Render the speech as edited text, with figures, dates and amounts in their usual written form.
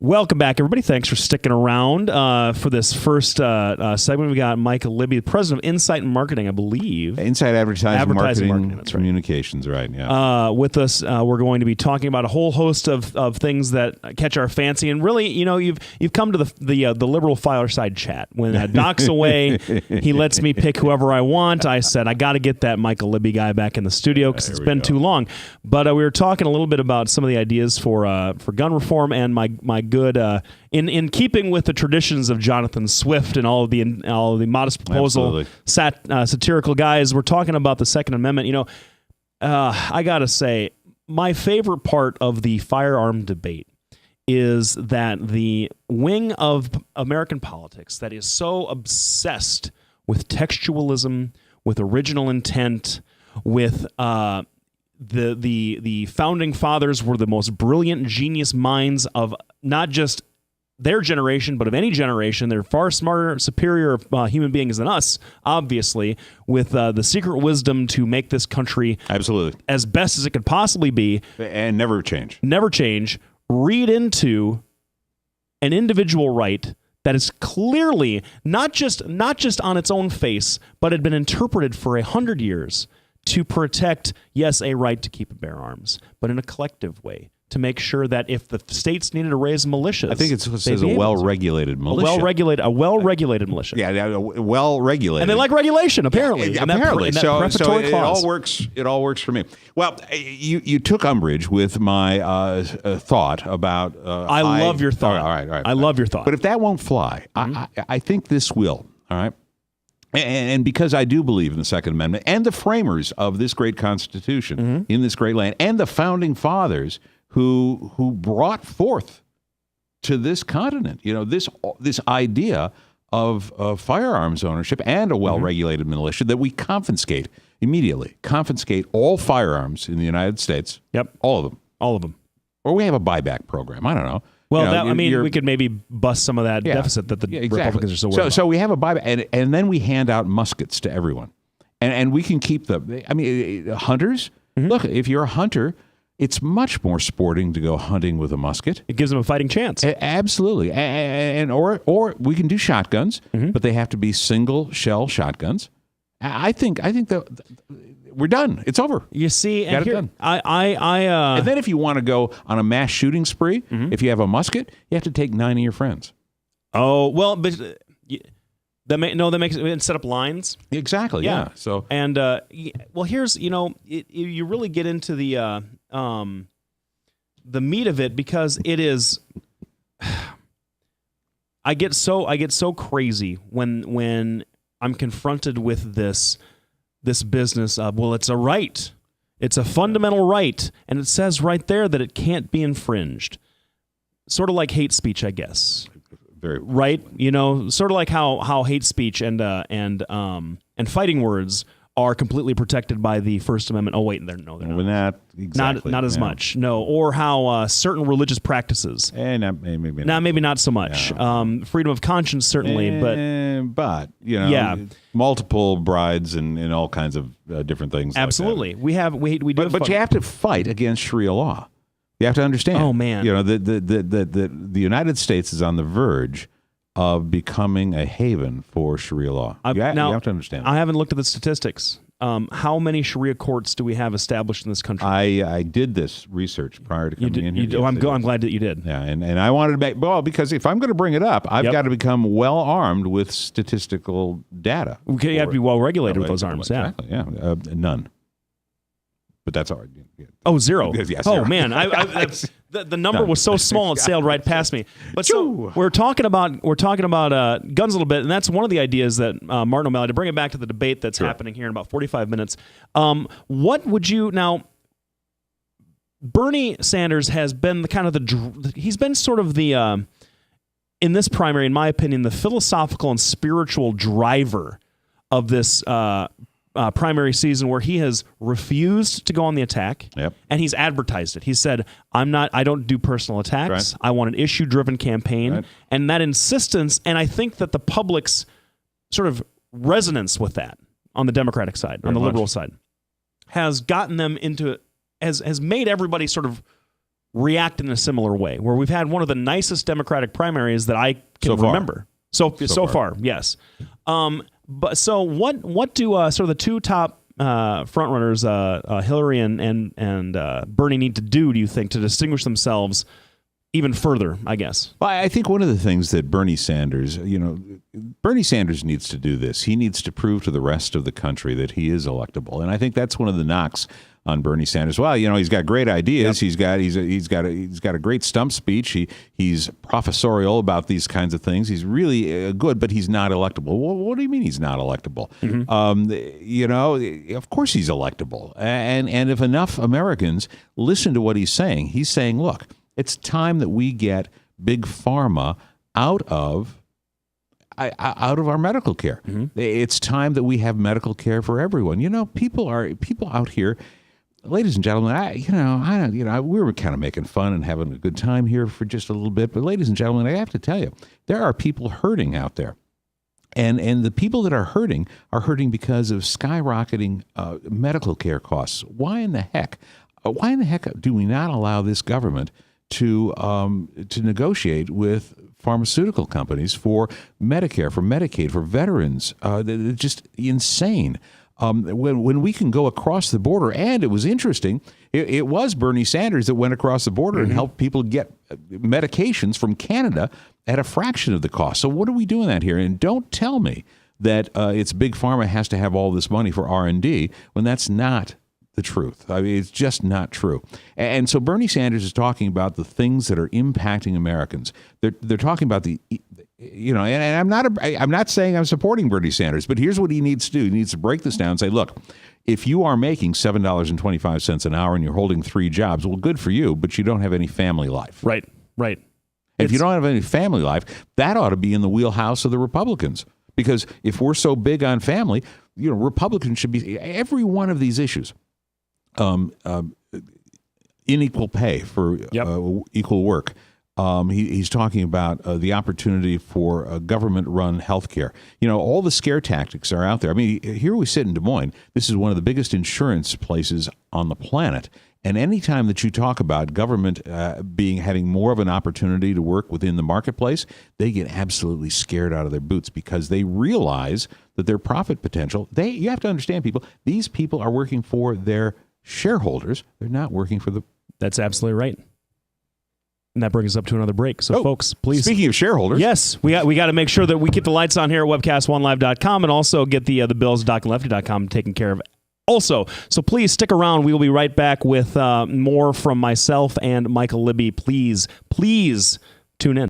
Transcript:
Welcome back, everybody. Thanks for sticking around for this first segment. We got Mike Libby, the president of Insight and Marketing, I believe. Insight Advertising Marketing, that's right. Communications, right? Yeah. With us, we're going to be talking about a whole host of things that catch our fancy. And really, you've come to the liberal fireside chat. When Doc's away, he lets me pick whoever I want. I said I got to get that Michael Libby guy back in the studio because it's been too long. But we were talking a little bit about some of the ideas for gun reform and my good in keeping with the traditions of Jonathan Swift and all of the modest proposal satirical guys. We're talking about the Second Amendment. I gotta say, my favorite part of the firearm debate is that the wing of American politics that is so obsessed with textualism, with original intent, with the founding fathers were the most brilliant, genius minds of not just their generation, but of any generation. They're far smarter, superior human beings than us, obviously, with the secret wisdom to make this country absolutely as best as it could possibly be. And never change. Never change. Read into an individual right that is clearly not just on its own face, but had been interpreted for 100 years to protect, yes, a right to keep and bear arms, but in a collective way, to make sure that if the states needed to raise militias, I think it says a well-regulated militia. A well-regulated militia. Yeah, well-regulated. And they like regulation, apparently. Yeah, apparently. In that so preparatory clause. It all works for me. Well, you took umbrage with my thought about. I love your thought. All right. I love your thought. But if that won't fly, I think this will. All right. And because I do believe in the Second Amendment and the framers of this great Constitution in this great land and the founding fathers who brought forth to this continent, this idea of firearms ownership and a well-regulated militia that we confiscate immediately, confiscate all firearms in the United States. Yep. All of them. Or we have a buyback program. I don't know. Well, we could maybe bust some of that deficit that the Republicans are so worried about. So we have a buyback, and then we hand out muskets to everyone. And we can keep hunters. Look, if you're a hunter, it's much more sporting to go hunting with a musket. It gives them a fighting chance. Absolutely. Or we can do shotguns, but they have to be single shell shotguns. I think that we're done. It's over. You see, and here, and then if you want to go on a mass shooting spree, if you have a musket, you have to take 9 of your friends. Oh, well, but that makes it set up lines. Exactly. Yeah. So and here's you really get into the meat of it because it is. I get so crazy when I'm confronted with this business of, well, it's a right. It's a fundamental right. And it says right there that it can't be infringed. Sort of like hate speech, I guess. Very right? Sort of like how hate speech and fighting words are completely protected by the First Amendment. Oh, wait, they're not. Not exactly. Not as much, no. Or how certain religious practices. Maybe not so much. Yeah. Freedom of conscience, certainly, but multiple brides and all kinds of different things. Absolutely, like that. we do. But you have to fight against Sharia law. You have to understand. Oh man, the United States is on the verge of becoming a haven for Sharia law. You have to understand. I haven't looked at the statistics. How many Sharia courts do we have established in this country? I did this research prior to coming in here. I'm glad that you did. Yeah, and I wanted to because if I'm going to bring it up, I've got to become well armed with statistical data. Okay, you have to be well regulated with those arms. Exactly. Yeah, none. But that's all right. Yeah. Oh, zero. Yes, oh, man. The number was so small it sailed right past me. But so we're talking about guns a little bit, and that's one of the ideas that Martin O'Malley, to bring it back to the debate that's happening here in about 45 minutes. What would you now? Bernie Sanders has been he's been sort of the in this primary, in my opinion, the philosophical and spiritual driver of this primary season, where he has refused to go on the attack, and he's advertised it. He said, I don't do personal attacks. Right. I want an issue-driven campaign. Right. And that insistence, and I think that the public's sort of resonance with that on the Democratic side, on the liberal side, has gotten them into, has made everybody sort of react in a similar way, where we've had one of the nicest Democratic primaries that I can remember. So far, yes. But so what do sort of the two top frontrunners, Hillary and Bernie, need to do you think, to distinguish themselves even further, I guess? Well, I think one of the things that Bernie Sanders needs to do this. He needs to prove to the rest of the country that he is electable. And I think that's one of the knocks on Bernie Sanders. Well, he's got great ideas. Yep. He's got a great stump speech. He's professorial about these kinds of things. He's really good, but he's not electable. Well, what do you mean he's not electable? Mm-hmm. Of course he's electable. And if enough Americans listen to what he's saying, look, it's time that we get big pharma out of our medical care. Mm-hmm. It's time that we have medical care for everyone. People out here, ladies and gentlemen. We were kind of making fun and having a good time here for just a little bit, but ladies and gentlemen, I have to tell you, there are people hurting out there. And the people that are hurting because of skyrocketing medical care costs. Why in the heck do we not allow this government to negotiate with pharmaceutical companies for Medicare, for Medicaid, for veterans? It's just insane. When we can go across the border, and it was interesting, it was Bernie Sanders that went across the border and helped people get medications from Canada at a fraction of the cost. So what are we doing that here? And don't tell me that it's Big Pharma has to have all this money for R&D when that's not the truth. I mean, it's just not true. And so Bernie Sanders is talking about the things that are impacting Americans. They're talking about and I'm not saying I'm supporting Bernie Sanders, but here's what he needs to do. He needs to break this down and say, look, if you are making $7.25 an hour and you're holding 3 jobs, well, good for you, but you don't have any family life. Right. If you don't have any family life, that ought to be in the wheelhouse of the Republicans. Because if we're so big on family, Republicans should be every one of these issues. Unequal pay for equal work. He's talking about the opportunity for government-run health care. All the scare tactics are out there. I mean, here we sit in Des Moines. This is one of the biggest insurance places on the planet. And anytime that you talk about government having more of an opportunity to work within the marketplace, they get absolutely scared out of their boots because they realize that their profit potential, you have to understand, people, these people are working for their shareholders. They're not working for the... That's absolutely right. And that brings us up to another break. So, folks, please... Speaking of shareholders... Yes, we got to make sure that we keep the lights on here at webcast1live.com and also get the bills at DocandLefty.com taken care of also. So please stick around. We will be right back with more from myself and Michael Libby. Please tune in.